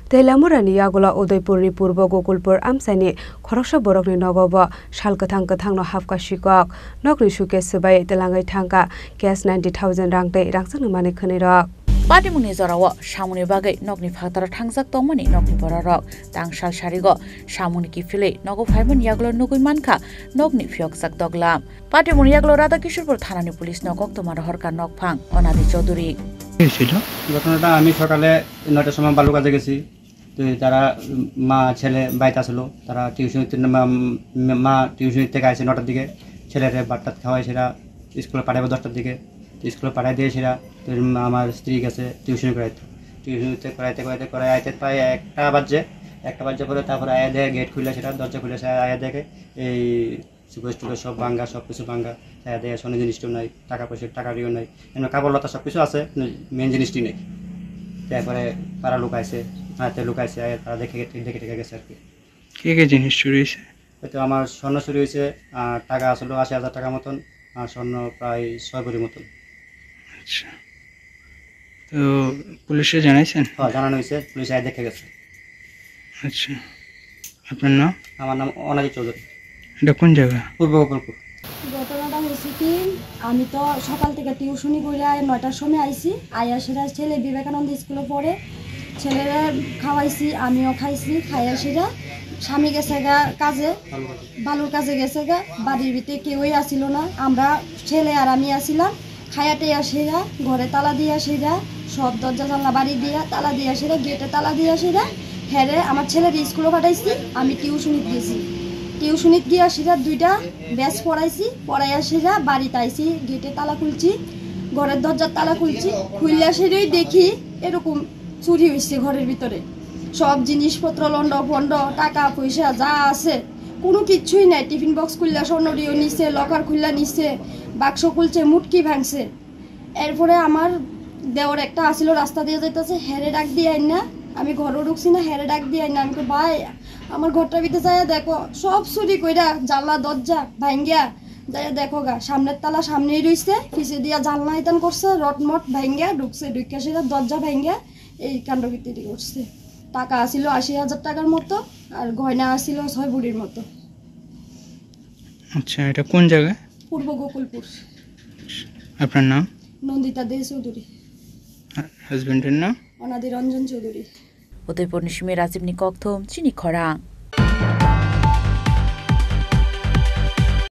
Teilamurani yagola Udaipurni Purbo Gokulpur Amsani Khoroksa Borokni Nogobo Shalkathang Kathangno Hafka Shikok Nokni Shuke Subai Telangai Thangka Cash 90,000 Rangtei Rangsang Mani Khanirok Patimuni Zorawo Shamuni Bagai Nokni Fatara Thangzak Tongmani Nokni Borarok Tangshal Sharigo Shamuni Kifile Nogo Phaiman Yaglo Nugui Manka Nokni Fioksak Doglam Patimuni Yaglo Radha Kishorpur Thanani Police Nokok Tomar Horka Nokphang Onadi Chaudhuri ঘটনাটা আমি সকালে 9টার সময় বালু কাজে গেছি তো তারা মা ছেলে বাইতে আসলো তারা মা টিউশন থেকে আসে 9টার দিকে ছেলেরে বাট্টা খাওয়াই সেরা স্কুলে পাঠাবে 10টার দিকে স্কুলে পাঠাই দিয়ে সেরা আমার স্ত্রী গেছে টিউশন করাইতে আইতে প্রায় একটা বাজে পরে তারপরে আয়া দেখে গেট খুলে সেটা দরজা খুলে আয়া দেখে এই সুকেশ টুকেশ সব ভাঙ্গা সব কিছু ভাঙ্গা আয়া দেখে সোনা জিনিসটিও নাই টাকা পয়সা টাকারিও নাই এমনি কাপড় লতা সব কিছু আছে মেন জিনিসটি নেই তারপরে তারা লুকাইছে হাতে লুকাইছে তারা দেখে গেছে আর কি কি জিনিস চুরি হয়েছে হয়তো আমার স্বর্ণ চুরি হয়েছে আর টাকা আসলো 80,000 টাকা মতন আর স্বর্ণ প্রায় 6 ভরি মতন। আচ্ছা তো পুলিশে জানাইছেন? হ্যাঁ জানানো হয়েছে, পুলিশ আয় দেখে গেছে। আচ্ছা আপনার নাম? আমার নাম অনাদি চৌধুরী। এটা কোন জায়গা? পূর্ব গোকুলপুর। ঘটনাটা হয়েছে কি আমি তো সকাল থেকে টিউশনি করে 9টার সময় আইছি আয়া সেরা ছেলে বিবেকানন্দ স্কুলে পড়ে ছেলেরা খাওয়াইছি আমিও খাইছি খাইয়া সেরা স্বামী গেছে গা কাজে বালুর কাজে গেছে গা বাড়ির ভিতরে কেউই আসিল না আমরা ছেলে আর আমি আসিলাম খায়াতে আসেরা ঘরে তালা দিয়ে আসেরা সব দরজা জানলা বাড়ি দিয়া তালা দিয়ে আসেরা গেটে তালা দিয়ে আসেরা হ্যাঁ আমার ছেলের স্কুলে পাঠাইছি আমি টিউশনিত গেছি টিউশনিত গিয়ে সেরা 2টা ব্যাচ পড়াইয়া সেরা বাড়িতে আইছি গেটে তালা খুলছি ঘরের দরজার তালা খুলছি খুললে সেটাই দেখি এরকম চুরি হয়েছে ঘরের ভিতরে সব জিনিসপত্র লন্ড ফন্ড টাকা পয়সা যা আছে কোনো কিচ্ছুই নাই টিফিন বক্স খুললে স্বর্ণরিও নিছে লকার খুললা নিছে বাক্স খুলছে মুটকি ভাঙছে এরপরে আমার দেওয়ার একটা আসিল রাস্তা দিয়ে যাইতেছে হেরে ডাক দিয়ে আইন না আমি ঘরে ঢুকছি না হেরে ডাক দিয়ে আইন না আমি ভাই আমার ঘরটার ভিতরে যাইয়া দেখো সব চুরি কইরা জানলা দরজা ভাঙ্গিয়া যাইয়া দেখো গা সামনের তালা সামনেই রইছে পিছে দিয়া জানলা ইতান করছে রটমট ভাঙ্গিয়া ঢুকছে ঢুকিয়া সেটা দরজা ভাঙ্গিয়া এই কাণ্ডকীর্তি করছে টাকা আসিল 80,000 টাকার মতো আর গয়না আসিল 6 ভরির মতো। আচ্ছা এটা কোন জায়গা? পূর্ব গোকুলপুর। আপনার নাম? নন্দিতা দে চৌধুরী। হাজবেন্ডের নাম? অনাদি রঞ্জন চৌধুরী। উদয়পুর নিশিমে রাজীব নিকক্থম চিনি খরা।